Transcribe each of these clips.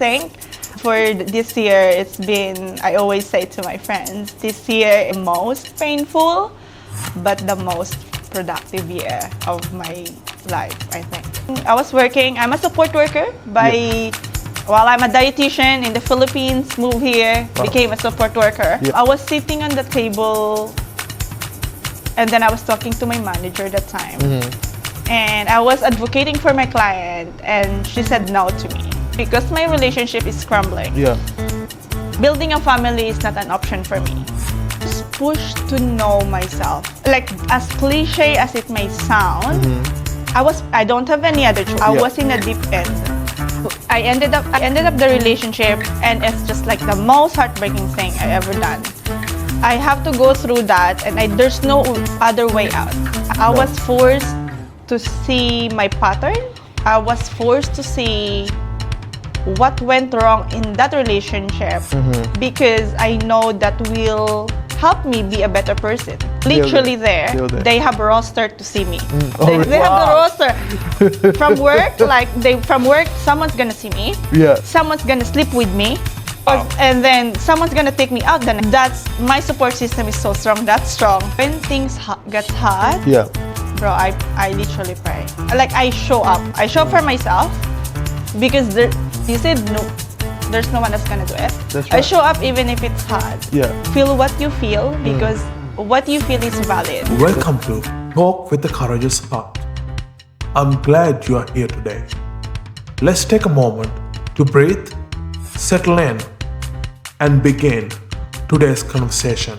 think for this year, I always say to my friends, this year most painful, but the most productive year of my life, I think. I'm a support worker while I'm a dietitian in the Philippines, moved here, became a support worker. I was sitting on the table and then I was talking to my manager at that time. And I was advocating for my client and she said no to me because my relationship is crumbling. Building a family is not an option for me. Just push to know myself. Like, as cliche as it may sound, I don't have any other choice. I was in a deep end. I ended up the relationship and it's just like the most heartbreaking thing I ever done. I have to go through that and there's no other way out. I was forced to see my pattern. I was forced to see what went wrong in that relationship because I know that will help me be a better person. Literally there. They have a roster to see me. They have the roster. From work, someone's gonna see me. Someone's gonna sleep with me. And then someone's gonna take me out. Then my support system is so strong. That's strong. When things get hard, bro, I literally pray. Like, I show up. I show up for myself because you said no. There's no one that's gonna do it. That's right. I show up even if it's hard. Feel what you feel because what you feel is valid. Welcome to Talk with the Courageous Heart. I'm glad you are here today. Let's take a moment to breathe, settle in, and begin today's conversation.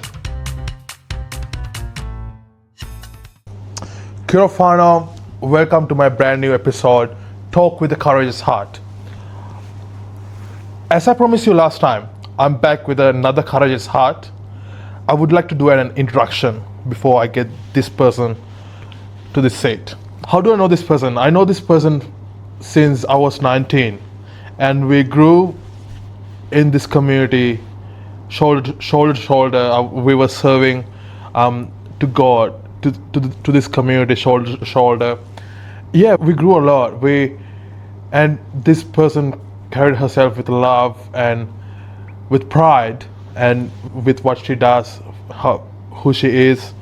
Kia ora, welcome to my brand new episode, Talk with the Courageous Heart. As I promised you last time, I'm back with another Courageous Heart. I would like to do an introduction before I get this person to this seat. How do I know this person? I know this person since I was 19 and we grew in this community shoulder to shoulder. We were serving to God, to this community shoulder to shoulder. Yeah, we grew a lot. And this person carried herself with love and with pride and with what she does, who she is.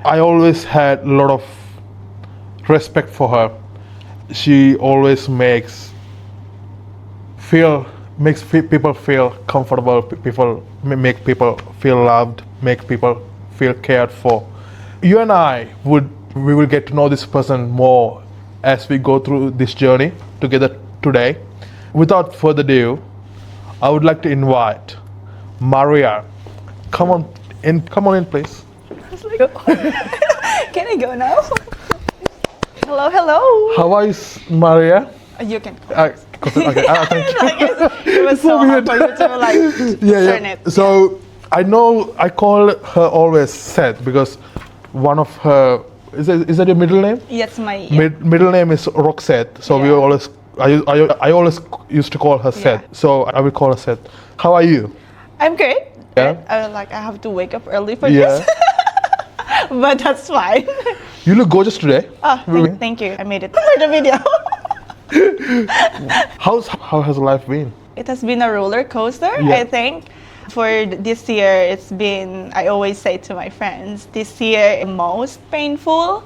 I always had a lot of respect for her. She always makes people feel comfortable, make people feel loved, make people feel cared for. You and we will get to know this person more as we go through this journey together today. Without further ado, I would like to invite Maria. Come on in, please. Can I go now? Hello. How are you, Maria? You can. Okay, thank you. It was so hard for you to turn it. So I know I call her always Seth because one of her is that your middle name? Yes, my middle name is Roxette. So I always used to call her Seth. So I will call her Seth. How are you? I'm great. Yeah. I have to wake up early for this. But that's fine. You look gorgeous today. Thank you. I made it for the video. How has life been? It has been a roller coaster, I think. For this year, I always say to my friends, this year most painful,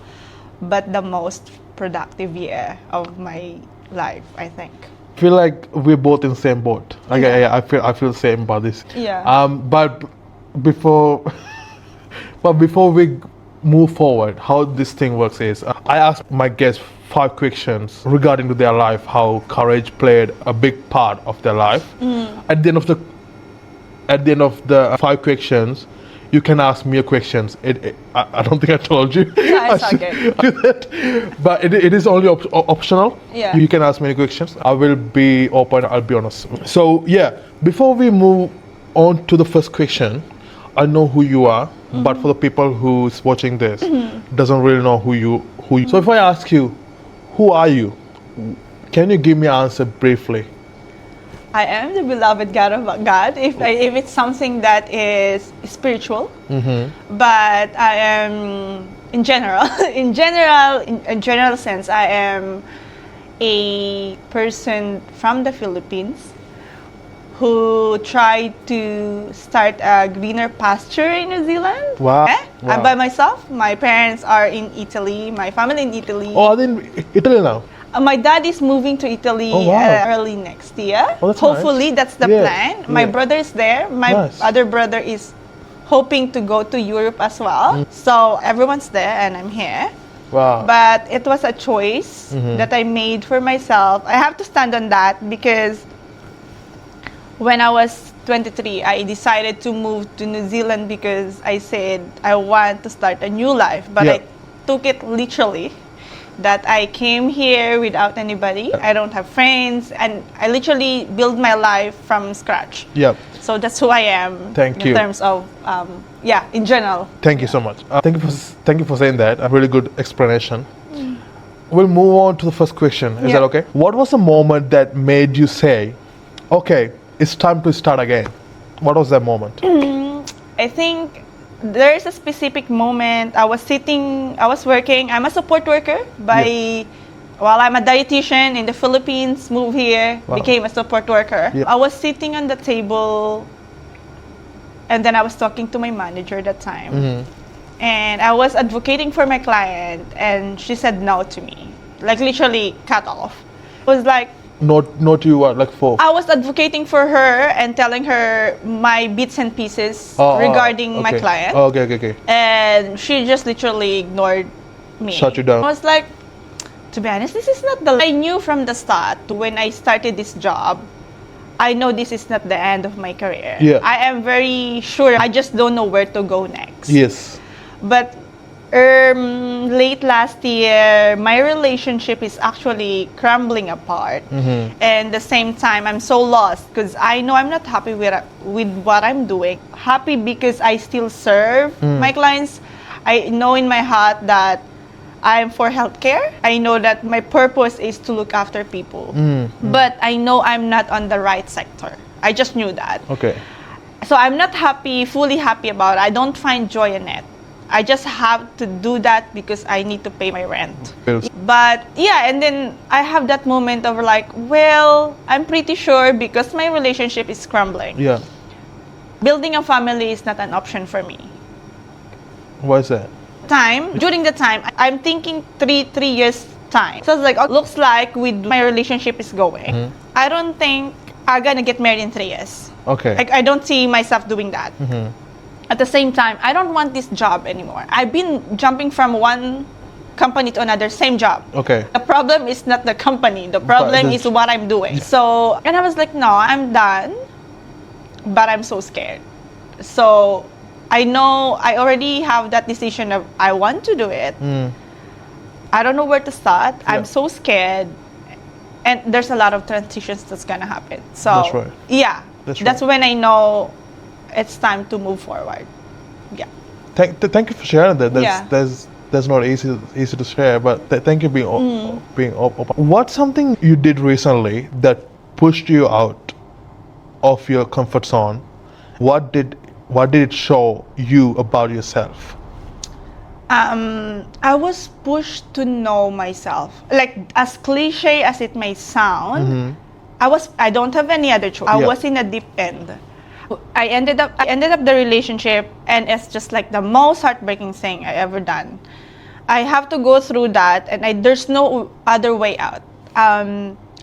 but the most productive year of my life, I think. I feel like we're both in the same boat. I feel the same about this. But before we move forward, how this thing works is I ask my guests 5 questions regarding to their life, how courage played a big part of their life. At the end of the 5 questions, you can ask me questions. I don't think I told you. No, it's okay. But it is only optional. Yeah. You can ask me questions. I will be open. I'll be honest. So before we move on to the first question, I know who you are, but for the people who's watching this, doesn't really know who you. So if I ask you, who are you? Can you give me an answer briefly? I am the beloved God of God, if it's something that is spiritual. But I am, in general sense, I am a person from the Philippines who tried to start a greener pasture in New Zealand. Wow. I'm by myself. My parents are in Italy. My family in Italy. Oh, are they in Italy now? My dad is moving to Italy Oh, wow. early next year. Oh, that's Hopefully, nice. that's the Yeah, plan. My yeah. brother is there. My Nice. other brother is hoping to go to Europe as well. So everyone's there and I'm here. Wow. But it was a choice that I made for myself. I have to stand on that because when I was 23, I decided to move to New Zealand because I said I want to start a new life. But Yeah. I took it literally that I came here without anybody. I don't have friends, and I literally built my life from scratch. Yep. So that's who I am. Thank in you. terms of, in general. Thank you so much. Thank you for saying that. A really good explanation. We'll move on to the first question. Is Yeah. that okay? What was the moment that made you say, "Okay, it's time to start again"? What was that moment? I think there is a specific moment. I was working. I'm a support worker while I'm a dietitian in the Philippines, moved here, Wow. became a support worker. Yeah. I was sitting on the table and then I was talking to my manager that time. And I was advocating for my client and she said no to me. Like literally cut off. It was like, Not you what, like for? I was advocating for her and telling her my bits and pieces regarding my okay. client. Oh, okay. And she just literally ignored me. Shut you down. I was like, to be honest, this is not the... I knew from the start when I started this job, I know this is not the end of my career. Yeah. I am very sure. I just don't know where to go next. Yes. But late last year, my relationship is actually crumbling apart. And the same time, I'm so lost because I know I'm not happy with what I'm doing. Happy because I still serve my clients. I know in my heart that I'm for healthcare. I know that my purpose is to look after people. But I know I'm not on the right sector. I just knew that. Okay. So I'm not fully happy about it. I don't find joy in it. I just have to do that because I need to pay my rent. Bills. But yeah, and then I have that moment of like, well, I'm pretty sure because my relationship is crumbling. Yeah. Building a family is not an option for me. Why is that? During the time, I'm thinking three years time. So it's like, oh, looks like with my relationship is going. I don't think I'm gonna get married in 3 years. Okay. Like, I don't see myself doing that. At the same time, I don't want this job anymore. I've been jumping from one company to another, same job. Okay. The problem is not the company. The problem is what I'm doing. So, and I was like, no, I'm done. But I'm so scared. So, I know I already have that decision of I want to do it. I don't know where to start. I'm so scared. And there's a lot of transitions that's going to happen. So, That's right. yeah. That's when I know it's time to move forward. Yeah. Thank you for sharing that. Yeah. That's not easy to share, but thank you being open. What's something you did recently that pushed you out of your comfort zone? What did it show you about yourself? I was pushed to know myself. Like, as cliche as it may sound, I don't have any other choice. I was in a deep end. I ended up the relationship, and it's just like the most heartbreaking thing I ever done. I have to go through that, and there's no other way out.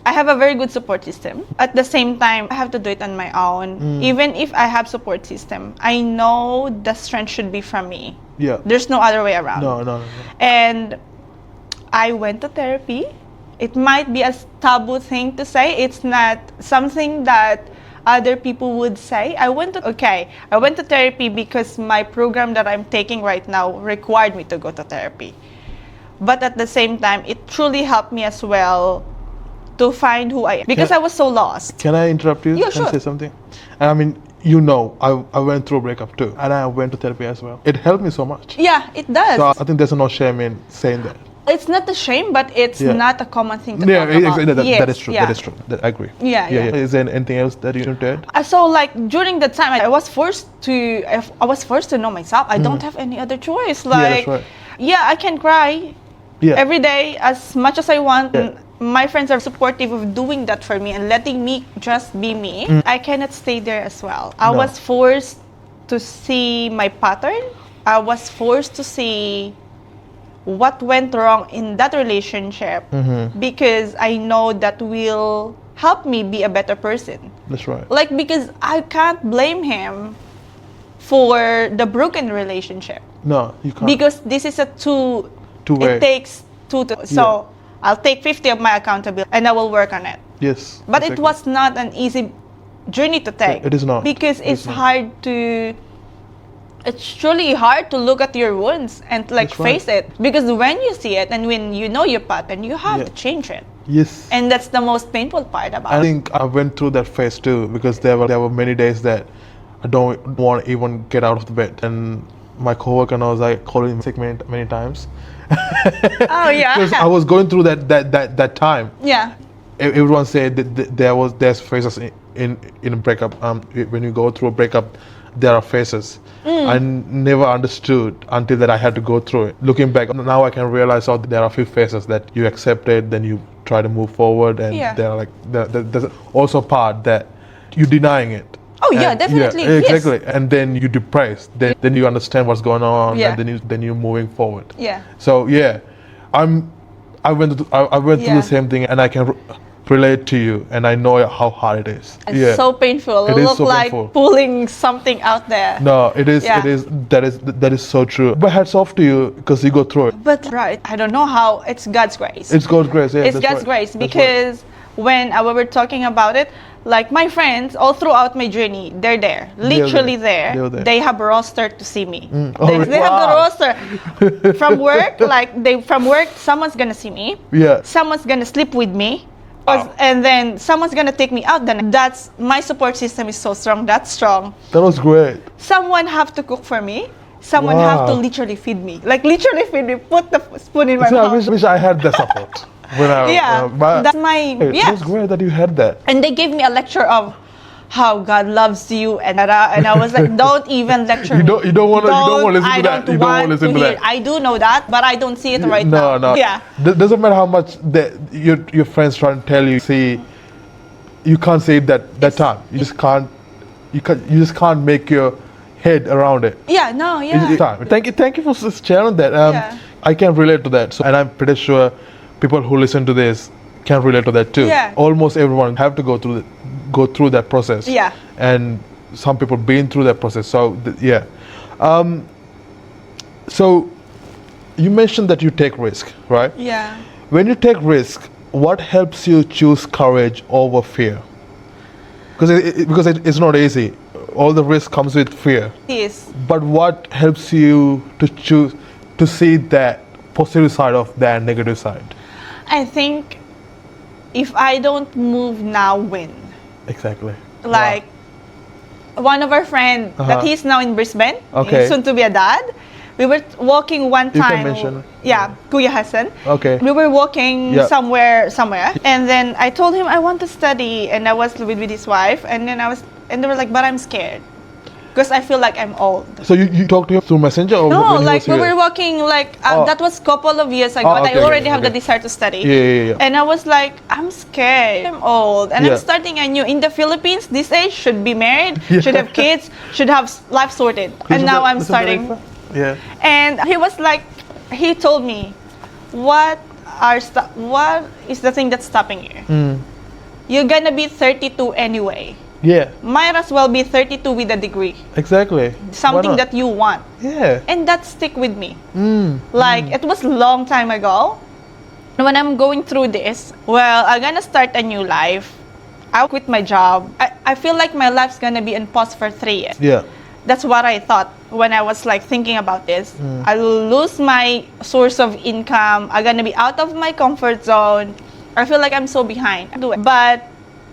I have a very good support system. At the same time, I have to do it on my own. Even if I have support system, I know the strength should be from me. Yeah. There's no other way around. No. And I went to therapy. It might be a taboo thing to say. It's not something that other people would say. I went to therapy because my program that I'm taking right now required me to go to therapy. But at the same time, it truly helped me as well to find who I am. Because I was so lost. Can I interrupt you? Yeah, and sure. say something? I mean, I went through a breakup too, and I went to therapy as well. It helped me so much. Yeah, it does. So I think there's no shame in saying that. It's not a shame, but it's not a common thing to Yeah, talk about. exactly. Yes, That is true. yeah. That is true. I agree. Yeah. Is there anything else that you want to add? So like during the time, I was forced to know myself. I don't have any other choice. Like, that's right. I can cry every day as much as I want. my friends are supportive of doing that for me and letting me just be me, I cannot stay there as well. I No. was forced to see my pattern. I was forced to see what went wrong in that relationship because I know that will help me be a better person. That's right. Like, because I can't blame him for the broken relationship No, you can't. because this is a Two-way. it takes two to, so I'll take 50 of my accountability and I will work on it. Yes. But exactly. it was not an easy journey to take. It is not. Because It is it's not. hard to, it's truly hard to look at your wounds and like That's right. face it. Because when you see it and when you know your pattern, you have Yeah. to change it. Yes. And that's the most painful part about I it. think I went through that phase too because there were many days that I don't want to even get out of the bed. And my coworker knows I called him sick many times. Oh yeah. Because I was going through that time. Yeah. Everyone said that there's phases in a breakup. When you go through a breakup, there are phases. I never understood until that I had to go through it. Looking back now, I can realize there are a few phases that you accepted, then you try to move forward, and Yeah. there are like there's also a part that you're denying it. Oh yeah, And- definitely. Yeah, Yes. exactly. And then you're depressed. Then you understand what's going on, Yeah. and then you're moving forward. Yeah. So yeah, I went through Yeah. the same thing, and I can relate to you, and I know how hard it is. It's yeah. so painful. It It is look so like painful. pulling something out there. No, it is. Yeah. It is. That is so true. But hats off to you because you go through it. But right, I don't know how. It's God's grace. It's God's grace. Yeah, It's that's God's right. grace That's right. because when we were talking about it, like my friends all throughout my journey, they're there, literally there. They're there. They have rostered to see me. Oh, They have the wow. roster from work. Like from work, someone's gonna see me. Yeah. Someone's gonna sleep with me. Wow. And then someone's gonna take me out. Then that's my support system is so strong. That's strong. That was great. Someone have to cook for me. Someone have to Wow. literally feed me. Like literally feed me. Put the spoon in my So I mouth. wish I had that support. When I, Yeah, that's my It yeah. was great that you had that. And they gave me a lecture of how God loves you, and I was like, don't even lecture You me. don't- you don't wanna- you don't wanna listen I to that. don't You don't wanna want listen to hear. that. I do know that, but I don't see it right now. No. Yeah. Doesn't matter how much your friends try to tell you. See, you can't say it that time. You just can't. You just can't make your head around it. Yeah. No. Yeah. It's time. Thank you for sharing that. Yeah. I can relate to that. So, and I'm pretty sure people who listen to this can relate to that too. Yeah. Almost everyone have to go through that process. Yeah. And some people been through that process. So yeah. So you mentioned that you take risk, right? Yeah. When you take risk, what helps you choose courage over fear? Because it's not easy. All the risk comes with fear. Yes. But what helps you to choose to see that positive side of that negative side? I think if I don't move now, when Exactly. like one of our friend that he's now in Brisbane, Okay. he's soon to be a dad. We were walking one You can time. mention. Yeah, Kuya Hassan. Okay. We were walking Yeah. somewhere, and then I told him I want to study, and I was with his wife, and then they were like, but I'm scared, because I feel like I'm old. So you talked to him through Messenger or No, when he like was we here? were walking, like Oh. that was couple of years ago, Oh, but okay, I already okay, have the okay. desire to study. Yeah. And I was like, I'm scared. I'm old. And Yeah. I'm starting anew. In the Philippines, this age, should be married, Yeah. should have kids, should have life sorted. And now I'm starting. Yeah. And he was like, he told me, what is the thing that's stopping you? You're gonna be 32 anyway. Yeah. Might as well be 32 with a degree. Exactly. Something Why not? that you want. Yeah. And that stick with me. Like it was long time ago. When I'm going through this, well, I'm gonna start a new life. I'll quit my job. I feel like my life's gonna be in pause for 3 years. Yeah. That's what I thought when I was like thinking about this. I will lose my source of income. I'm gonna be out of my comfort zone. I feel like I'm so behind. But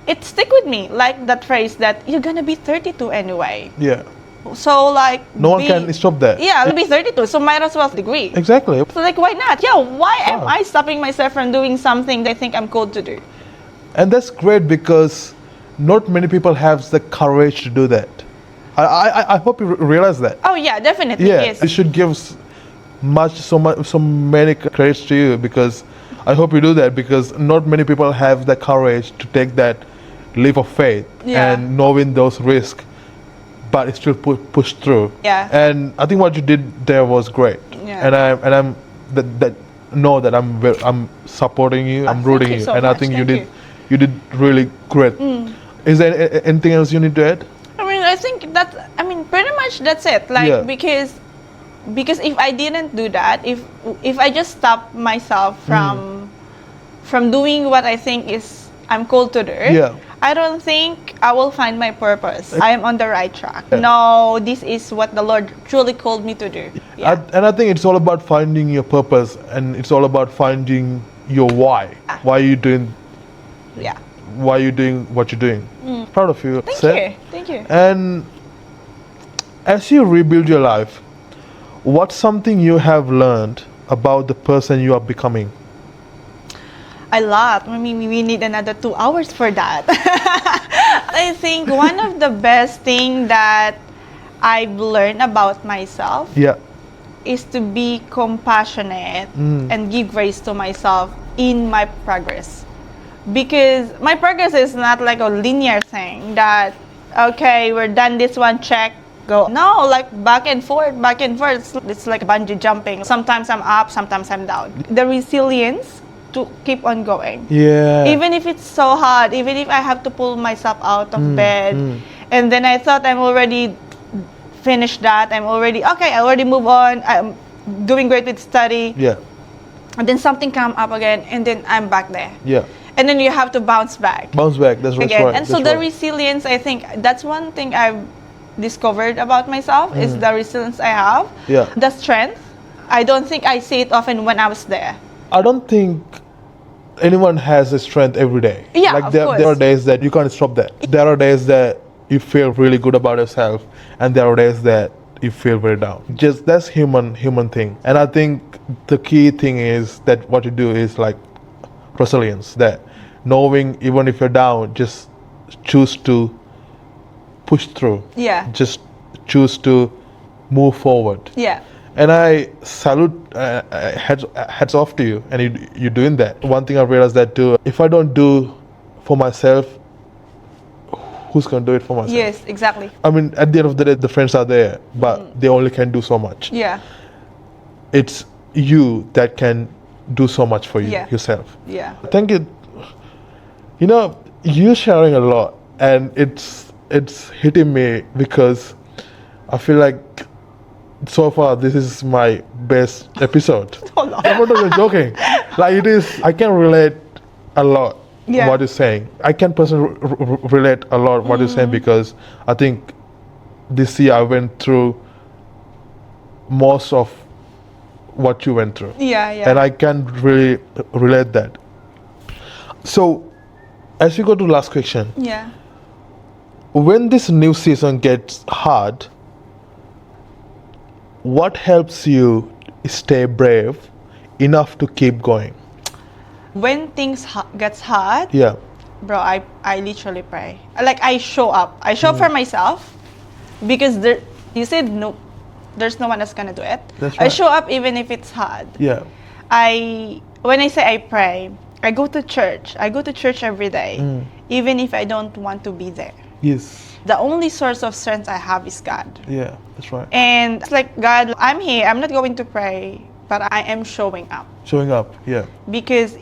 it stick with me, like that phrase that you're gonna be 32 anyway. Yeah. So like No one can stop that. Yeah, I'll be 32, so might as well have a degree. Exactly. So like why not? Yeah, why am Wow. I stopping myself from doing something that I think I'm called to do? And that's great because not many people have the courage to do that. I hope you realize that. Oh yeah, definitely. Yeah, Yes. it should give so many credits to you because I hope you do that, because not many people have the courage to take that leap of faith Yeah. and knowing those risks, but still push through. Yeah. And I think what you did there was great. Yeah. And I'm that know that I'm supporting you. I'm Thank rooting you you, so and I much. think Thank you did really great. Is there anything else you need to add? I mean, I think that, I mean, pretty much that's it. Like, Yeah. because if I didn't do that, if I just stop myself from doing what I think is I'm called to do, Yeah. I don't think I will find my purpose. I am on the right track. Yeah. No, this is what the Lord truly called me to do. Yeah. And I think it's all about finding your purpose, and it's all about finding your why. Yeah. Why are you doing Yeah. what you're doing. Proud of you. Thank Seth. you. Thank you. And as you rebuild your life, what's something you have learned about the person you are becoming? A lot. I mean, we need another 2 hours for that. I think one of the best thing that I've learned about myself Yeah. is to be compassionate and give grace to myself in my progress. Because my progress is not like a linear thing that, okay, we're done this one, check, go. No, like back and forth, back and forth. It's like bungee jumping. Sometimes I'm up, sometimes I'm down. The resilience to keep on going. Yeah. Even if it's so hard, even if I have to pull myself out of bed, and then I thought I'm already finished that, I already move on, I'm doing great with study, Yeah. and then something come up again, and then I'm back there. Yeah. And then you have to bounce back Bounce back. That's right. again. And so that's the right. resilience, I think that's one thing I've discovered about myself is the resilience I have. Yeah. The strength. I don't think I see it often when I was there. I don't think anyone has the strength every day. Yeah, like of there course. are days that you can't stop that. There are days that you feel really good about yourself, and there are days that you feel very down. Just that's human thing. And I think the key thing is that what you do is like resilience. That knowing even if you're down, just choose to push through. Yeah. Just choose to move forward. Yeah. And I salute, hats off to you, and you're doing that. One thing I realized that too, if I don't do for myself, who's going to do it for myself? Yes, exactly. I mean, at the end of the day, the friends are there, but they only can do so much. Yeah. It's you that can do so much for you, Yeah. yourself. Yeah. Thank you. You know, you're sharing a lot, and it's hitting me because I feel like so far this is my best episode. Oh, no. I'm not even joking. Like it is, I can relate a lot Yeah. what you're saying. I can personally relate a lot what you're saying, because I think this year I went through most of what you went through. Yeah, yeah. And I can really relate that. So, as we go to the last question, Yeah. when this new season gets hard, what helps you stay brave enough to keep going? When things gets hard, Yeah. bro, I literally pray. Like I show up. I show up for myself because you said no, there's no one that's gonna do it. That's I right. show up even if it's hard. Yeah. When I say I pray, I go to church. I go to church every day, even if I don't want to be there. Yes. The only source of strength I have is God. Yeah, that's right. And it's like, God, I'm here. I'm not going to pray, but I am showing up. Showing up, yeah. Because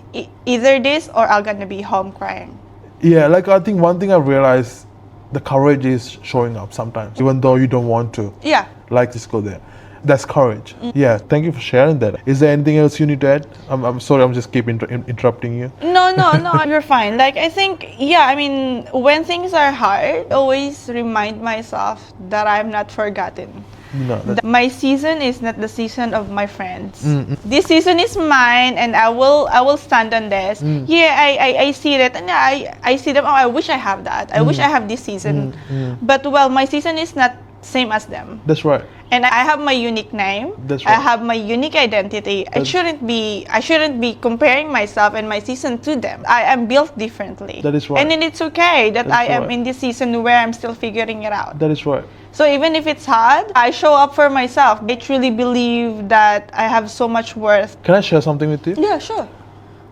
either this or I'm going to be home crying. Yeah, like I think one thing I realized, the courage is showing up sometimes, even though you don't want to. Yeah. Like, just go there. That's courage. Yeah, thank you for sharing that. Is there anything else you need to add? I'm sorry, I'm just keep interrupting you. No, you're fine. Like, I think, yeah, I mean, when things are hard, I always remind myself that I'm not forgotten. No, that's, My season is not the season of my friends. This season is mine, and I will stand on this. Yeah, I see that, and I see them. Oh, I wish I have that. I wish I have this season. But well, my season is not same as them. that's right. And I have my unique name. That's I right. have my unique identity. I shouldn't be comparing myself and my season to them. I am built differently. That is right. And then it's okay that That's I am right. in this season where I'm still figuring it out. That is right. So even if it's hard, I show up for myself. I truly believe that I have so much worth. Can I share something with you? Yeah, sure.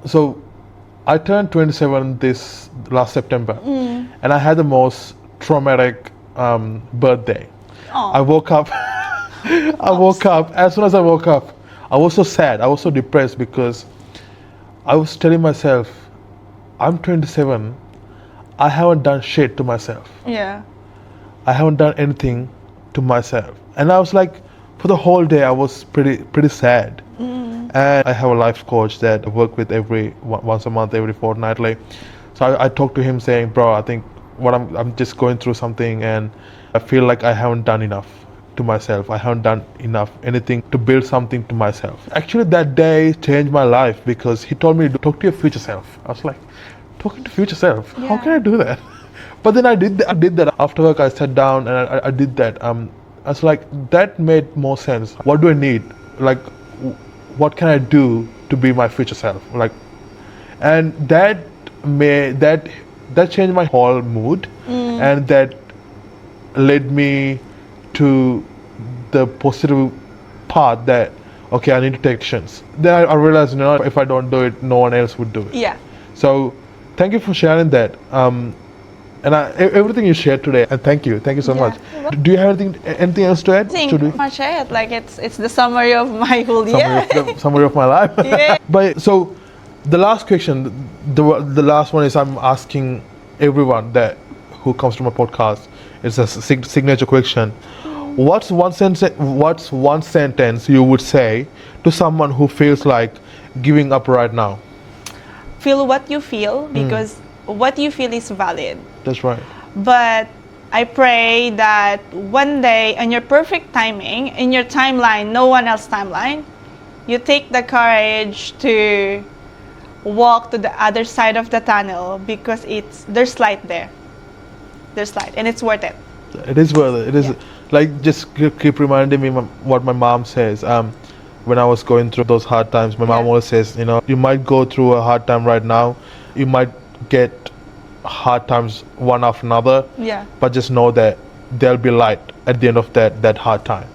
So I turned 27 this last September, and I had the most traumatic birthday. Aw. I woke up. I woke up. As soon as I woke up, I was so sad. I was so depressed because I was telling myself, I'm 27. I haven't done shit to myself. Yeah. I haven't done anything to myself. And I was like, for the whole day, I was pretty sad. And I have a life coach that I work with once a month, every fortnightly. So I talked to him saying, bro, I think I'm just going through something, and I feel like I haven't done enough to myself. I haven't done anything to build something to myself. Actually, that day changed my life because he told me to talk to your future self. I was like, talking to future self? How Yeah. can I do that? But then I did that. After work, I sat down and I did that. I was like, that made more sense. What do I need? Like, what can I do to be my future self? Like, and that changed my whole mood, and that led me to the positive path that, okay, I need to take actions. Then I realized, if I don't do it, no one else would do it. Yeah. So thank you for sharing that. And everything you shared today, and thank you so Yeah, much. you're welcome. Do you have anything else to add? I think Should we? much it. Like it's the summary of my whole year. Summary of my life. Yeah. But so, the last question, the last one is I'm asking everyone that who comes to my podcast. It's a signature question. What's one sentence you would say to someone who feels like giving up right now? Feel what you feel, because what you feel is valid. That's right. But I pray that one day, on your perfect timing, in your timeline, no one else's timeline, you take the courage to walk to the other side of the tunnel, because there's light there. There's light, and it's worth it. It is worth it. It is like just keep reminding me what my mom says. When I was going through those hard times, my mom Yeah. always says, you might go through a hard time right now. You might get hard times one after another. Yeah. But just know that there'll be light at the end of that hard time.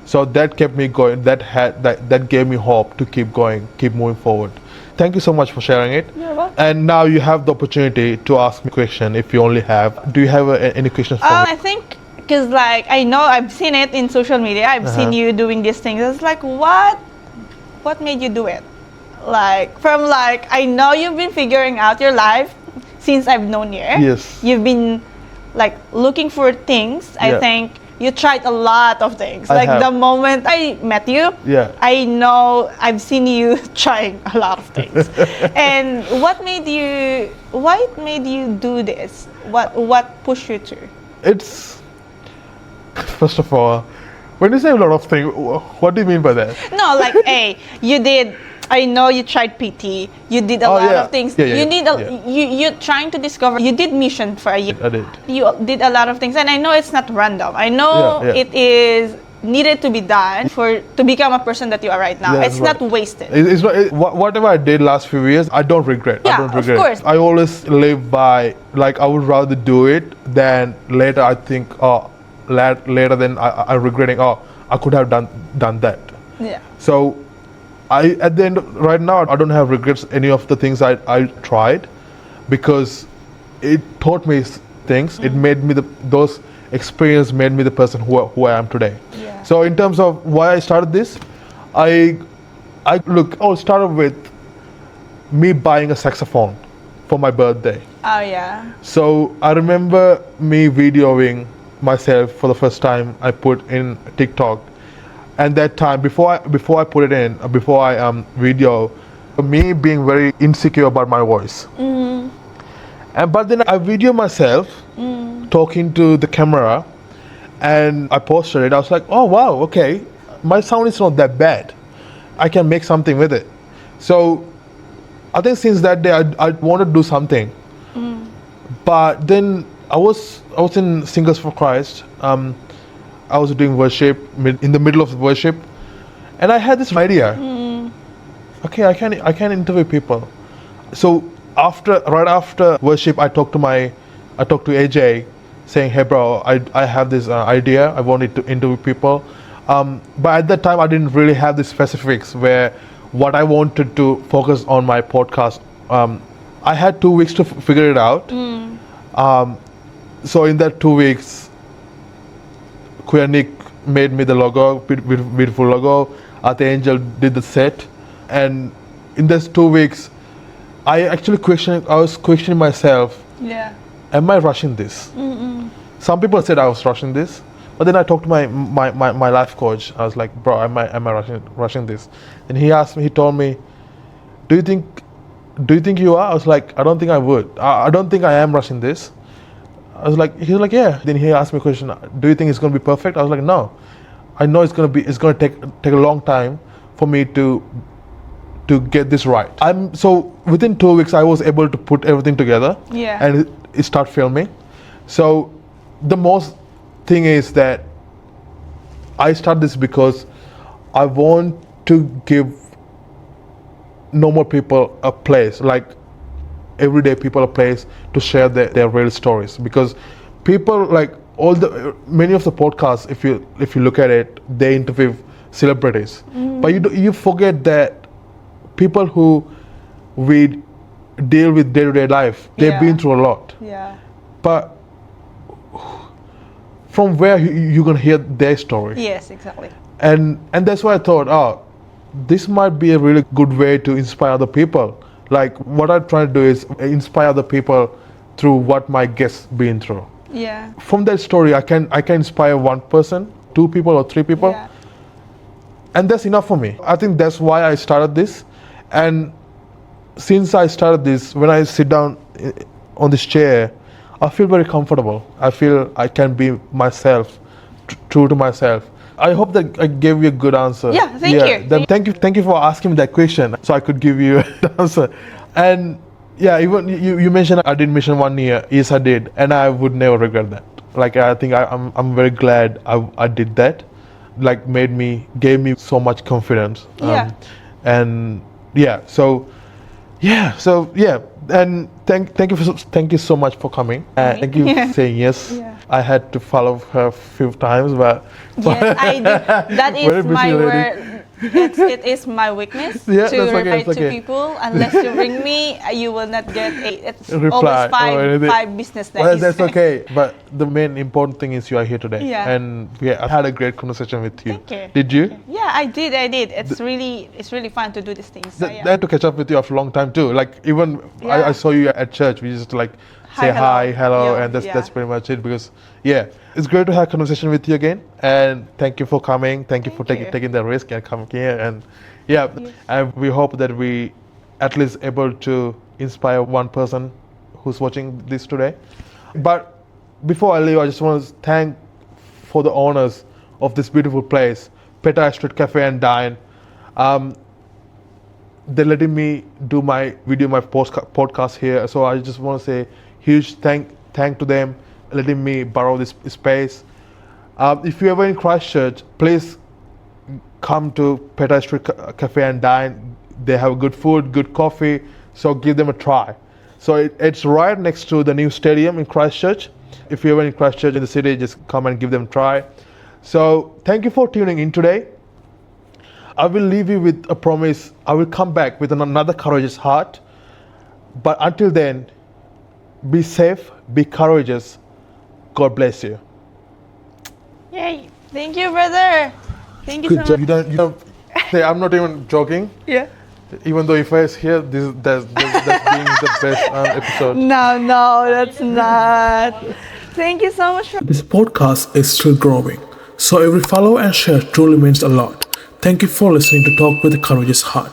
So that kept me going. That gave me hope to keep going, keep moving forward. Thank you so much for sharing it. You're welcome. And now you have the opportunity to ask me a question if you only have. Do you have any questions for me? I think, because like I know I've seen it in social media. I've seen you doing these things. It's like, what made you do it? Like I know you've been figuring out your life since I've known you. Yes. You've been like looking for things. I Yeah. think you tried a lot of things. I Like have. the moment I met you, Yeah. I know I've seen you trying a lot of things. And why it made you do this? What pushed you to? It's first of all, when you say a lot of things, what do you mean by that? No, like, hey, you did. I know you tried PT. You did a Oh, lot yeah. of things. Yeah, yeah, you need yeah. you're trying to discover. You did mission for a year. I did. You did a lot of things, and I know it's not random. I know Yeah, yeah. it is needed to be done to become a person that you are right now. Yeah, It's right. not wasted. It's not, whatever I did last few years, I don't regret. Yeah, I don't of regret. course. I always live by, like, I would rather do it than later I think, later then I'm regretting, I could have done that. Yeah. So at the end, right now, I don't have regrets any of the things I tried, because it taught me things. It made me those experience made me the person who I am today. Yeah. So in terms of why I started this, I'll start with me buying a saxophone for my birthday. Oh yeah. So I remember me videoing myself for the first time. I put in TikTok, and that time before I put it in, before I video, me being very insecure about my voice. But then I video myself talking to the camera, and I posted it. I was like, oh wow, okay, my sound is not that bad. I can make something with it. So I think since that day I wanted to do something. But then I was in Singers for Christ. I was doing worship in the middle of the worship, and I had this idea. Okay, I can interview people. So right after worship, I talked to AJ, saying, hey bro, I have this idea. I wanted to interview people. But at that time, I didn't really have the specifics where what I wanted to focus on my podcast. I had 2 weeks to figure it out. So in that 2 weeks, Queer Nick made me the logo, beautiful logo. Ate Angel did the set, and in those 2 weeks, I was questioning myself. Yeah. Am I rushing this? Some people said I was rushing this, but then I talked to my life coach. I was like, bro, am I rushing this? And he told me, do you think you are? I was like, I don't think I would. I don't think I am rushing this. He was like, yeah. Then he asked me a question, do you think it's going to be perfect? I was like, no. I know it's going to take a long time for me to get this right. So within 2 weeks I was able to put everything together. Yeah. And it start filming. So the most thing is that I start this because I want to give normal people a place, like everyday people a place to share their real stories, because people like many of the podcasts, if you look at it, they interview celebrities, but you forget that people who we deal with day-to-day life, they've been through a lot. Yeah. But from where you're gonna hear their story? Yes, exactly. And that's why I thought, this might be a really good way to inspire other people. Like what I'm trying to do is inspire other people through what my guests been through. Yeah. From that story, I can inspire one person, 2 people, or 3 people, Yeah. and that's enough for me. I think that's why I started this. And since I started this, when I sit down on this chair, I feel very comfortable. I feel I can be myself, true to myself. I hope that I gave you a good answer. Yeah, thank you. Then thank you for asking me that question, so I could give you the answer. And yeah, even you mentioned I did Mission 1 year. Yes, I did, and I would never regret that. Like I think I'm very glad I did that. Like gave me so much confidence. Yeah. And yeah, so and thank you so much for coming. Thank you for saying yes. Yeah. I had to follow her a few times, but Yes, I do. That Very is busy my lady. word. It is my weakness Yeah, to that's okay, reply that's to okay. people. Unless you ring me, you will not get it's Reply or always anything. 5 business days. well, that's okay. But the main important thing is you are here today. Yeah. And I had a great conversation with you. Thank you. Did you? Yeah, I did. It's really fun to do these things. So, I yeah. had to catch up with you after a long time too. Like even Yeah. I saw you at church. We just like Hi, say hello. hi, hello, Yeah, and that's yeah. pretty much it. Because it's great to have a conversation with you again. And thank you for coming. Thank you for Thank you. taking the risk and coming here. And and we hope that we at least able to inspire one person who's watching this today. But before I leave, I just want to thank for the owners of this beautiful place, Peta Street Cafe and Dine. They're letting me do my podcast here, so I just want to say huge thank to them letting me borrow this space. If you're ever in Christchurch, please come to Peta Street Cafe and Dine. They have good food, good coffee, so give them a try. So it's right next to the new stadium in Christchurch. If you're ever in Christchurch in the city, just come and give them a try. So thank you for tuning in today. I will leave you with a promise. I will come back with another courageous heart. But until then, be safe, be courageous. God bless you. Yay! Thank you, brother. Thank you Good so job. much. You don't. Hey, I'm not even joking. Yeah. Even though if I was here, that's being the best episode. No, that's not. Thank you so much for. This podcast is still growing, so every follow and share truly means a lot. Thank you for listening to Talk with a Courageous Heart.